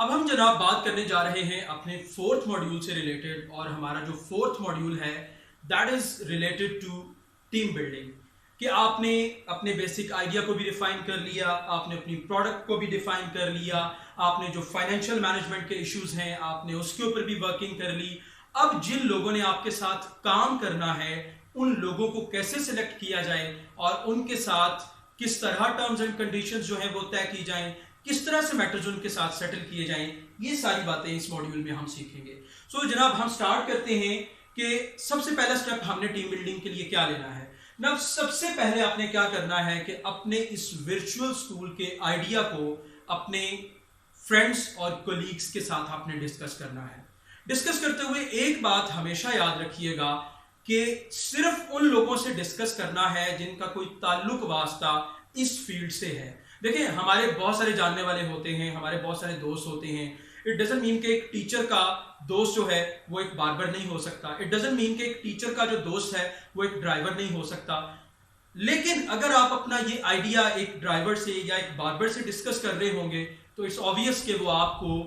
अब हम जनाब बात करने जा रहे हैं अपने फोर्थ मॉड्यूल से रिलेटेड, और हमारा जो फोर्थ मॉड्यूल है that is related to team building. कि आपने अपने बेसिक आइडिया को भी डिफाइन कर लिया, आपने अपनी प्रोडक्ट को भी डिफाइन कर लिया, आपने जो फाइनेंशियल मैनेजमेंट के इश्यूज हैं आपने उसके ऊपर भी वर्किंग कर ली। अब जिन लोगों ने आपके साथ काम करना है उन लोगों को कैसे सिलेक्ट किया जाए और उनके साथ किस तरह टर्म्स एंड कंडीशंस जो है वो तय की जाएं, किस तरह से मैटर्स उनके साथ सेटल किए जाएं, ये सारी बातें इस मॉड्यूल में हम सीखेंगे। सो जनाब हम स्टार्ट करते हैं कि सबसे पहला स्टेप हमने टीम बिल्डिंग के लिए क्या लेना है। ना सबसे पहले आपने क्या करना है कि अपने इस वर्चुअल स्कूल के आइडिया को अपने फ्रेंड्स और कोलीग्स के साथ आपने डिस्कस करना है। डिस्कस करते हुए एक बात हमेशा याद रखिएगा कि सिर्फ उन लोगों से डिस्कस करना है जिनका कोई ताल्लुक वास्ता इस फील्ड से है। देखिए हमारे बहुत सारे जानने वाले होते हैं, हमारे बहुत सारे दोस्त होते हैं। इट डजंट मीन कि एक टीचर का दोस्त जो है वो एक बार्बर नहीं हो सकता। इट डजंट मीन कि एक टीचर का जो दोस्त है वो एक ड्राइवर नहीं हो सकता। लेकिन अगर आप अपना ये आइडिया एक ड्राइवर से या एक बार्बर से डिस्कस कर रहे होंगे तो इट्स ऑब्वियस कि वो आपको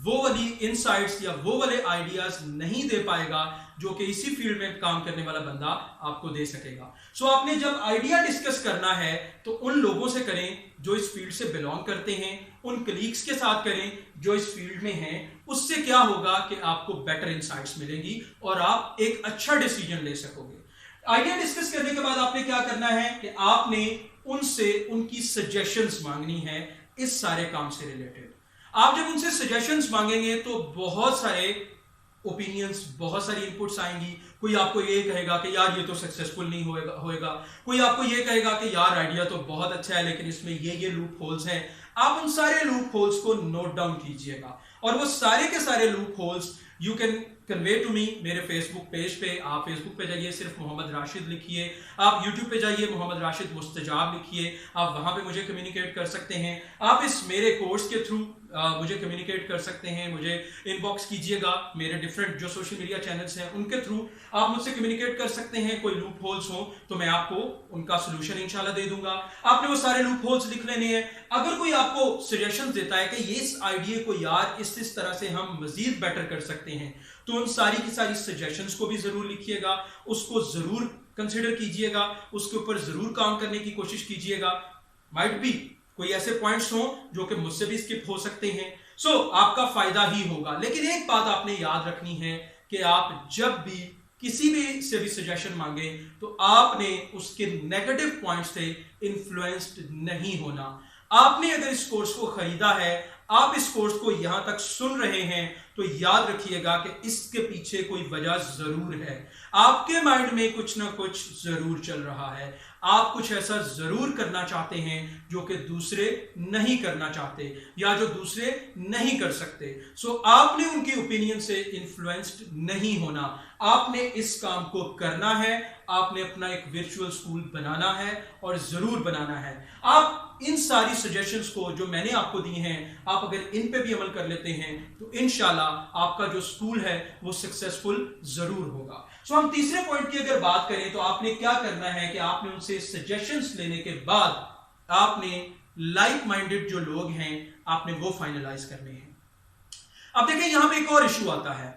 वो वाली इनसाइट्स या वो वाले आइडियाज नहीं दे पाएगा जो कि इसी फील्ड में काम करने वाला बंदा आपको दे सकेगा। सो आपने जब आइडिया डिस्कस करना है तो उन लोगों से करें जो इस फील्ड से बिलोंग करते हैं, उन कलीग्स के साथ करें जो इस फील्ड में हैं। उससे क्या होगा कि आपको बेटर इनसाइट्स मिलेंगी और आप एक अच्छा डिसीजन ले सकोगे। आइडिया डिस्कस करने के बाद आपने क्या करना है कि आपने उनसे उनकी सजेशंस मांगनी है इस सारे काम से रिलेटेड। आप जब उनसे सजेशंस मांगेंगे तो बहुत सारे ओपिनियंस, बहुत सारी इनपुट्स आएंगी। कोई आपको ये कहेगा कि यार ये तो सक्सेसफुल नहीं होएगा। कोई आपको ये कहेगा कि यार आइडिया तो बहुत अच्छा है लेकिन इसमें ये लूप होल्स हैं। आप उन सारे लूप होल्स को नोट डाउन कीजिएगा और वो सारे के सारे loopholes you can convey to me मेरे फेसबुक पेज पे। आप फेसबुक पे जाइए, सिर्फ मोहम्मद राशिद लिखिए। आप यूट्यूब पे जाइए, मोहम्मद राशिद मुस्तजाब लिखिए। आप वहां पे मुझे कम्युनिकेट कर सकते हैं। आप इस मेरे कोर्स के थ्रू मुझे कम्युनिकेट कर सकते हैं। मुझे इनबॉक्स कीजिएगा। मेरे डिफरेंट जो सोशल मीडिया चैनल्स हैं उनके थ्रू आप मुझसे कम्युनिकेट कर सकते हैं। कोई लूप होल्स हो तो मैं आपको उनका सोल्यूशन इंशाल्लाह दे दूंगा। आपने वो सारे लूप होल्स लिख लेने हैं। अगर कोई आपको सजेशन देता है कि ये इस आइडिया को यार इस तरह से हम मजीद बेटर कर सकते हैं तो उन सारी की सारी सजेशंस को भी जरूर लिखिएगा, उसको जरूर कंसिडर कीजिएगा, उसके ऊपर जरूर काम करने की कोशिश कीजिएगा। माइट बी कोई ऐसे पॉइंट्स हो जो कि मुझसे भी स्किप हो सकते हैं। सो आपका फायदा ही होगा। लेकिन एक बात आपने याद रखनी है कि आप जब भी किसी भी से भी सजेशन मांगे तो आपने उसके नेगेटिव पॉइंट्स से इन्फ्लुएंस्ड नहीं होना। आपने अगर इस कोर्स को खरीदा है, आप इस कोर्स को यहां तक सुन रहे हैं तो याद रखिएगा कि इसके पीछे कोई वजह जरूर है। आपके माइंड में कुछ ना कुछ जरूर चल रहा है। आप कुछ ऐसा जरूर करना चाहते हैं जो कि दूसरे नहीं करना चाहते या जो दूसरे नहीं कर सकते। सो आपने उनकी ओपिनियन से इन्फ्लुएंस्ड नहीं होना। आपने इस काम को करना है। आपने अपना एक वर्चुअल स्कूल बनाना है और जरूर बनाना है। आप इन सारी सजेशंस को जो मैंने आपको दी हैं, आप अगर इन पे भी अमल कर लेते हैं तो इंशाल्लाह आपका जो स्कूल है वो सक्सेसफुल जरूर होगा। सो हम तीसरे पॉइंट की अगर बात करें तो आपने क्या करना है कि आपने उनसे सजेशंस लेने के बाद आपने लाइक माइंडेड जो लोग हैं आपने वो फाइनलाइज करने हैं। अब देखें यहां पे एक और इशू आता है।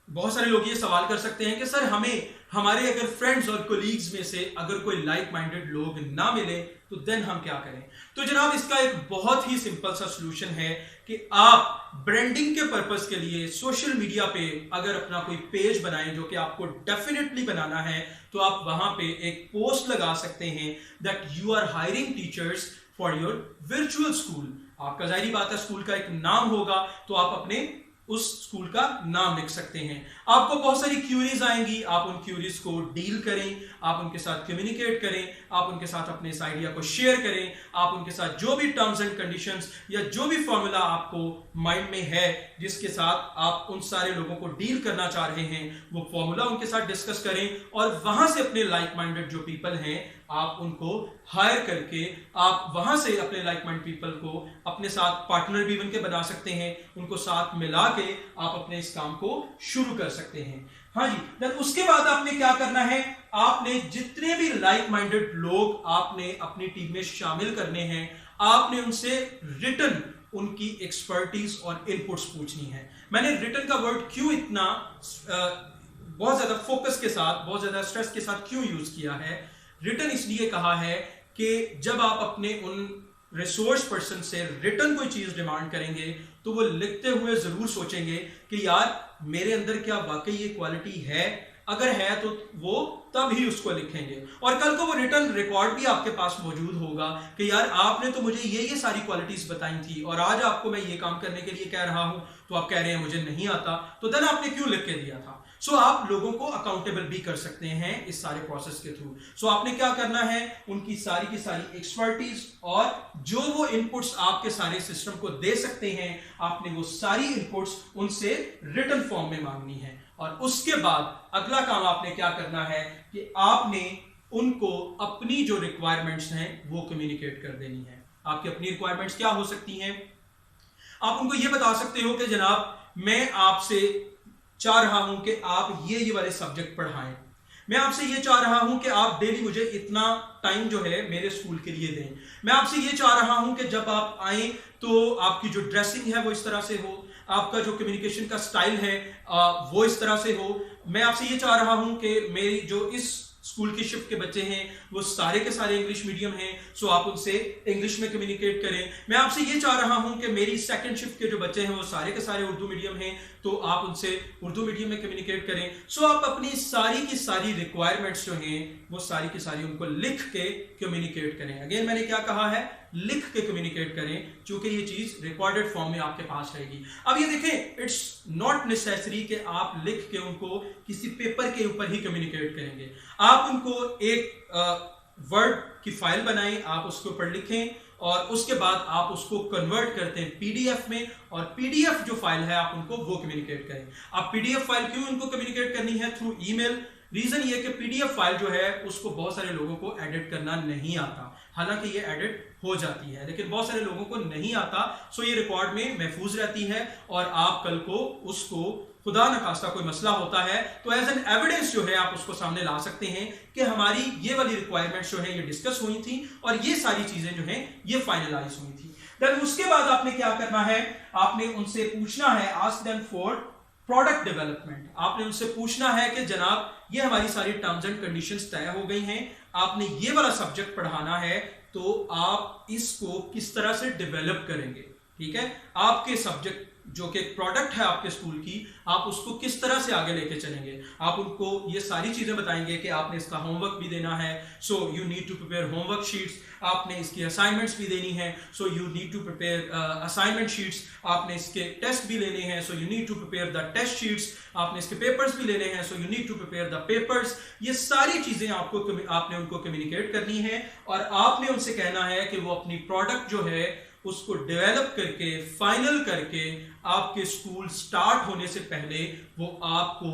बहुत सारे लोग ये सवाल कर सकते हैं कि सर हमें हमारे अगर फ्रेंड्स और कोलीग्स में से अगर कोई लाइक माइंडेड लोग ना मिले तो देन हम क्या करें। तो जनाब इसका एक बहुत ही सिंपल सा सलूशन है कि आप ब्रांडिंग के पर्पस के लिए सोशल मीडिया पे अगर अपना कोई पेज बनाएं जो कि आपको डेफिनेटली बनाना है तो आप वहां पे एक पोस्ट लगा सकते हैं that you are hiring teachers for your virtual school. आपका जाहिर बात है स्कूल का एक नाम होगा तो आप अपने उस स्कूल का नाम लिख सकते हैं। आपको बहुत सारी क्यूरीज आएंगी, आप उन क्यूरीज को डील करें, आप उनके साथ कम्युनिकेट करें, आप उनके साथ अपने इस आइडिया को शेयर करें, आप उनके साथ जो भी टर्म्स एंड कंडीशंस या जो भी फॉर्मूला आपको माइंड में है जिसके साथ आप उन सारे लोगों को डील करना चाह रहे हैं वो फॉर्मूला उनके साथ डिस्कस करें और वहां से अपने लाइक माइंडेड जो पीपल हैं आप उनको हायर करके आप वहां से अपने लाइक माइंड पीपल को अपने साथ पार्टनर भी बनके बना सकते हैं। उनको साथ मिला के आप अपने इस काम को शुरू कर सकते हैं। हाँ जी, देन उसके बाद आपने क्या करना है, आपने जितने भी लाइक माइंडेड लोग आपने अपनी टीम में शामिल करने हैं आपने उनसे रिटन उनकी एक्सपर्टीज और इनपुट्स पूछनी है। मैंने रिटन का वर्ड क्यों इतना बहुत ज्यादा फोकस के साथ, बहुत ज्यादा स्ट्रेस के साथ क्यों यूज किया है? रिटन इसलिए कहा है कि जब आप अपने उन रिसोर्स पर्सन से रिटन कोई चीज डिमांड करेंगे तो वो लिखते हुए जरूर सोचेंगे कि यार मेरे अंदर क्या वाकई ये क्वालिटी है, अगर है तो वो तब ही उसको लिखेंगे। और कल को वो रिटर्न रिकॉर्ड भी आपके पास मौजूद होगा कि यार आपने तो मुझे ये सारी क्वालिटीज बताई थी और आज आपको मैं ये काम करने के लिए कह रहा हूं तो आप कह रहे हैं मुझे नहीं आता, तो देन आपने क्यों लिख के दिया था? सो आप लोगों को अकाउंटेबल भी कर सकते हैं इस सारे प्रोसेस के थ्रू। सो आपने क्या करना है, उनकी सारी की सारी एक्सपर्टीज और जो वो इनपुट्स आपके सारे सिस्टम को दे सकते हैं, आपने वो सारी इनपुट्स उनसे रिटन फॉर्म में मांगनी है। और उसके बाद अगला काम आपने क्या करना है कि आपने उनको अपनी जो रिक्वायरमेंट्स हैं वो कम्युनिकेट कर देनी है। आपकी अपनी रिक्वायरमेंट्स क्या हो सकती हैं? आप उनको ये बता सकते हो कि जनाब मैं आपसे चाह रहा हूं कि आप ये वाले सब्जेक्ट पढ़ाएं, मैं आपसे ये चाह रहा हूं कि आप डेली मुझे इतना टाइम जो है मेरे स्कूल के लिए दें, मैं आपसे ये चाह रहा हूं कि जब आप आए तो आपकी जो ड्रेसिंग है वो इस तरह से हो, आपका जो कम्युनिकेशन का स्टाइल है वो इस तरह से हो, मैं आपसे ये चाह रहा हूं कि मेरी जो इस स्कूल की शिफ्ट के बच्चे हैं वो सारे के सारे इंग्लिश मीडियम हैं, सो आप उनसे इंग्लिश में कम्युनिकेट करें। मैं आपसे ये चाह रहा हूं कि मेरी सेकंड शिफ्ट के जो बच्चे हैं वो सारे के सारे उर्दू मीडियम हैं, तो आप उनसे उर्दू मीडियम में कम्युनिकेट करें। सो आप अपनी सारी की सारी रिक्वायरमेंट्स जो हैं वो सारी की सारी उनको लिख के कम्युनिकेट करें। अगेन मैंने क्या कहा है, लिख के कम्युनिकेट करें, क्योंकि ये चीज रिकॉर्डेड फॉर्म में आपके पास रहेगी। अब ये देखें, इट्स नॉट नेसेसरी कि आप लिख के उनको किसी पेपर के ऊपर ही कम्युनिकेट करेंगे। आप उनको एक वर्ड की फाइल बनाएं, आप उसके ऊपर लिखें और उसके बाद आप उसको कन्वर्ट करते हैं पीडीएफ में, और पीडीएफ जो फाइल है आप उनको वो कम्युनिकेट करें। अब पीडीएफ फाइल क्यों उनको कम्युनिकेट करनी है? Through email. रीजन ये कि पीडीएफ फाइल जो है उसको बहुत सारे लोगों को एडिट करना नहीं आता, हालांकि ये एडिट हो जाती है लेकिन बहुत सारे लोगों को नहीं आता। सो ये रिकॉर्ड में महफूज रहती है और आप कल को उसको खुदा न खास्ता कोई मसला होता है तो एज एन एविडेंस जो है आप उसको सामने ला सकते हैं कि हमारी ये वाली रिक्वायरमेंट्स जो है ये डिस्कस हुई थी और ये सारी चीजें जो है ये फाइनलाइज हुई थी। देन उसके बाद आपने क्या करना है, आपने उनसे पूछना है, ask them for product development. आपने उनसे पूछना है कि जनाब ये हमारी सारी टर्म्स एंड कंडीशंस तय हो गई हैं, आपने ये वाला सब्जेक्ट पढ़ाना है तो आप इसको किस तरह से डेवलप करेंगे। ठीक है, आपके सब्जेक्ट जो कि प्रोडक्ट है आपके स्कूल की, आप उसको किस तरह से आगे लेके चलेंगे। आप उनको ये सारी चीजें बताएंगे कि आपने इसका होमवर्क भी देना है, so you need to prepare homework sheets, आपने इसकी असाइनमेंट्स भी देनी है, so you need to prepare assignment sheets, आपने इसके टेस्ट भी लेने हैं, so you need to prepare the test sheets, आपने इसके पेपर्स भी लेने हैं, so you need to prepare the papers. ये सारी चीजें आपने उनको कम्युनिकेट करनी है और आपने उनसे कहना है कि वो अपनी प्रोडक्ट जो है उसको डेवलप करके फाइनल करके आपके स्कूल स्टार्ट होने से पहले वो आपको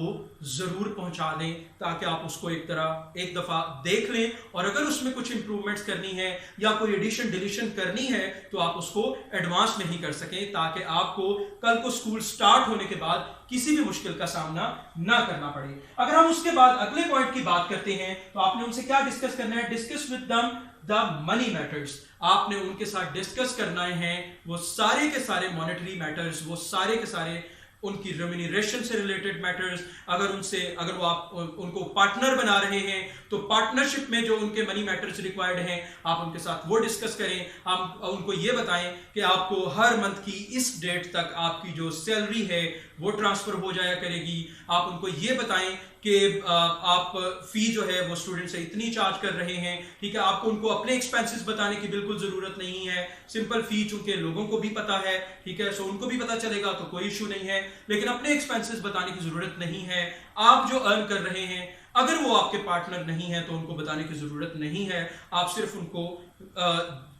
जरूर पहुंचा दें, ताकि आप उसको एक दफा देख लें और अगर उसमें कुछ इंप्रूवमेंट्स करनी है या कोई एडिशन डिलीशन करनी है तो आप उसको एडवांस में ही कर सकें, ताकि आपको कल को स्कूल स्टार्ट होने के बाद किसी भी मुश्किल का सामना ना करना पड़े। अगर हम उसके बाद अगले पॉइंट की बात करते हैं तो आपने उनसे क्या डिस्कस करना है, discuss with them the money matters. आपने उनके साथ डिस्कस करना है वो सारे के सारे मॉनेटरी मैटर्स, वो सारे के सारे उनकी रेम्यूनरेशन से रिलेटेड मैटर्स। अगर वो आप उनको पार्टनर बना रहे हैं तो पार्टनरशिप में जो उनके मनी मैटर्स रिक्वायर्ड हैं आप उनके साथ वो डिस्कस करें। आप उनको ये बताएं कि आपको हर मंथ की इस डेट तक आपकी जो सैलरी है वो ट्रांसफर हो जाया करेगी। आप उनको ये बताएं कि आप फी जो है वो स्टूडेंट से इतनी चार्ज कर रहे हैं। ठीक है, आपको उनको अपने एक्सपेंसेस बताने की बिल्कुल जरूरत नहीं है, सिंपल फी चूंकि लोगों को भी पता है, ठीक है, सो उनको भी पता चलेगा तो कोई इशू नहीं है, लेकिन अपने एक्सपेंसेस बताने की जरूरत नहीं है। आप जो अर्न कर रहे हैं अगर वो आपके पार्टनर नहीं है तो उनको बताने की जरूरत नहीं है। आप सिर्फ उनको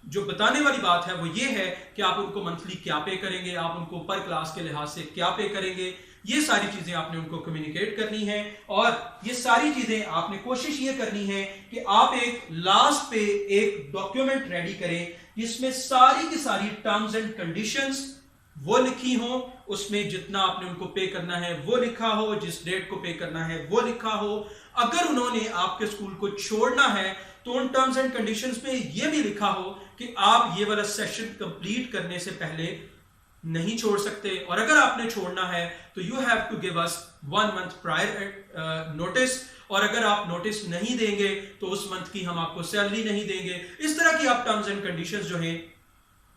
जो बताने वाली बात है वो ये है कि आप उनको मंथली क्या पे करेंगे, आप उनको पर क्लास के लिहाज से क्या पे करेंगे, ये सारी चीजें आपने उनको कम्युनिकेट करनी है। और ये सारी चीजें आपने कोशिश ये करनी है कि आप एक लास्ट पे एक डॉक्यूमेंट रेडी करें जिसमें सारी की सारी टर्म्स एंड कंडीशंस वो लिखी हो, उसमें जितना आपने उनको पे करना है वो लिखा हो, जिस डेट को पे करना है वो लिखा हो। अगर उन्होंने आपके स्कूल को छोड़ना है तो उन टर्म्स एंड कंडीशंस में ये भी लिखा हो कि आप ये वाला सेशन कंप्लीट करने से पहले नहीं छोड़ सकते, और अगर आपने छोड़ना है तो you have to give us 1 month prior notice, और अगर आप नोटिस नहीं देंगे तो उस मंथ की हम आपको सैलरी नहीं देंगे। इस तरह की आप टर्म्स एंड कंडीशंस जो हैं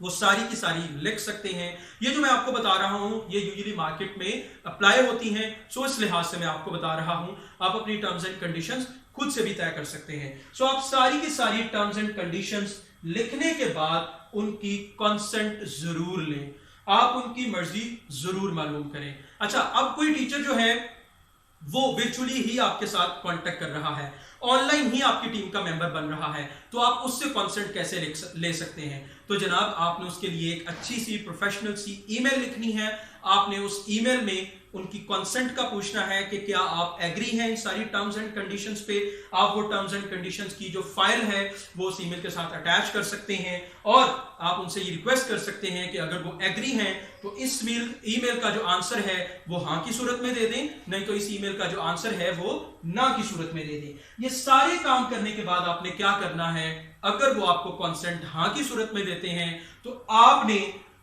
वो सारी की सारी लिख सकते हैं। ये जो मैं आपको बता रहा हूं ये यूजुअली मार्केट में अप्लाई होती हैं, सो इस लिहाज से मैं आपको बता रहा हूं, आप अपनी टर्म्स एंड कंडीशंस खुद से भी तय कर सकते हैं। सो आप सारी की सारी टर्म्स एंड कंडीशंस लिखने के बाद उनकी कंसेंट जरूर लें, आप उनकी मर्जी जरूर मालूम करें। अच्छा, अब कोई टीचर जो है वो वर्चुअली ही आपके साथ कांटेक्ट कर रहा है, ऑनलाइन ही आपकी टीम का मेंबर बन रहा है, तो आप उससे कंसेंट कैसे ले सकते हैं? तो जनाब आपने उसके लिए एक अच्छी सी प्रोफेशनल सी ईमेल लिखनी है। आपने उस ईमेल में उनकी कंसेंट का पूछना है कि क्या आप एग्री हैं इन सारी टर्म्स एंड कंडीशंस पे। आप वो टर्म्स एंड कंडीशंस की जो फाइल है वो उस ईमेल के साथ अटैच कर सकते हैं, और आप उनसे ये रिक्वेस्ट कर सकते हैं कि अगर वो एग्री हैं तो इस ईमेल का जो आंसर है वो हाँ की सूरत में दे दें, नहीं तो इस ईमेल का जो आंसर है वो ना की सूरत में दे दें। ये सारे काम करने के बाद आपने क्या करना है, अगर वो आपको कंसेंट हाँ की सूरत में देते हैं तो आपने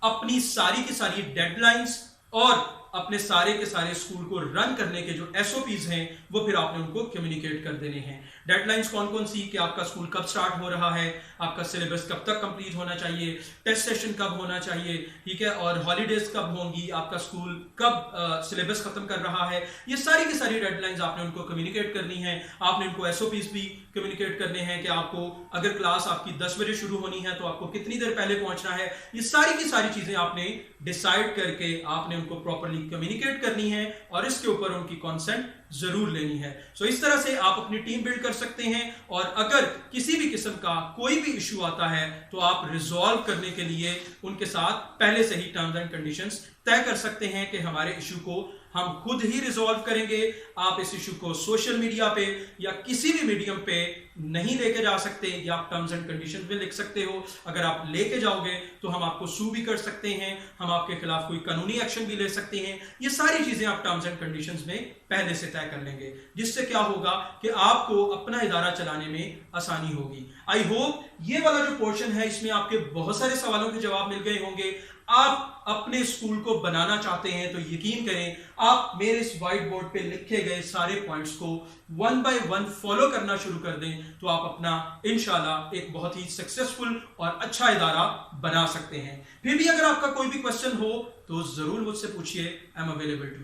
अपनी सारी की सारी डेडलाइंस और अपने सारे के सारे स्कूल को रन करने के जो एसओपीज हैं वो फिर आपने उनको कम्युनिकेट कर देने हैं। डेडलाइंस कौन कौन सी, कि आपका स्कूल कब स्टार्ट हो रहा है, आपका सिलेबस कब तक कंप्लीट होना चाहिए, टेस्ट सेशन कब होना चाहिए, ठीक है, और हॉलीडेज कब होंगी, आपका स्कूल कब सिलेबस खत्म कर रहा है। ये सारी की सारी डेडलाइंस आपने उनको कम्युनिकेट करनी है। आपने उनको एसओपीज भी कम्युनिकेट करने हैं कि आपको अगर क्लास आपकी 10 बजे शुरू होनी है तो आपको कितनी देर पहले पहुंचना है। ये सारी की सारी चीजें आपने डिसाइड करके आपने उनको प्रॉपर्ली कम्युनिकेट करनी है और इसके ऊपर उनकी कंसेंट जरूर लेनी है। सो इस तरह से आप अपनी टीम बिल्ड कर सकते हैं, और अगर किसी भी किस्म का कोई भी इश्यू आता है तो आप रिजॉल्व करने के लिए उनके साथ पहले से ही टर्म्स एंड कंडीशंस तय कर सकते हैं कि हमारे इश्यू को हम खुद ही रिजॉल्व करेंगे। आप इस इश्यू को सोशल मीडिया पे या किसी भी मीडियम पे नहीं लेके जा सकते, या आप टर्म्स एंड कंडीशंस में लिख सकते हो। अगर आप लेके जाओगे तो हम आपको सू भी कर सकते हैं, हम आपके खिलाफ कोई कानूनी एक्शन भी ले सकते हैं। ये सारी चीजें आप टर्म्स एंड कंडीशंस में पहले से तय कर लेंगे, जिससे क्या होगा कि आपको अपना इदारा चलाने में आसानी होगी। आई होप ये वाला जो पोर्शन है इसमें आपके बहुत सारे सवालों के जवाब मिल गए होंगे। आप अपने स्कूल को बनाना चाहते हैं तो यकीन करें आप मेरे इस व्हाइट बोर्ड पे लिखे गए सारे पॉइंट्स को 1 बाय 1 फॉलो करना शुरू कर दें तो आप अपना इंशाल्लाह एक बहुत ही सक्सेसफुल और अच्छा इदारा बना सकते हैं। फिर भी अगर आपका कोई भी क्वेश्चन हो तो जरूर मुझसे पूछिए, I am available to you.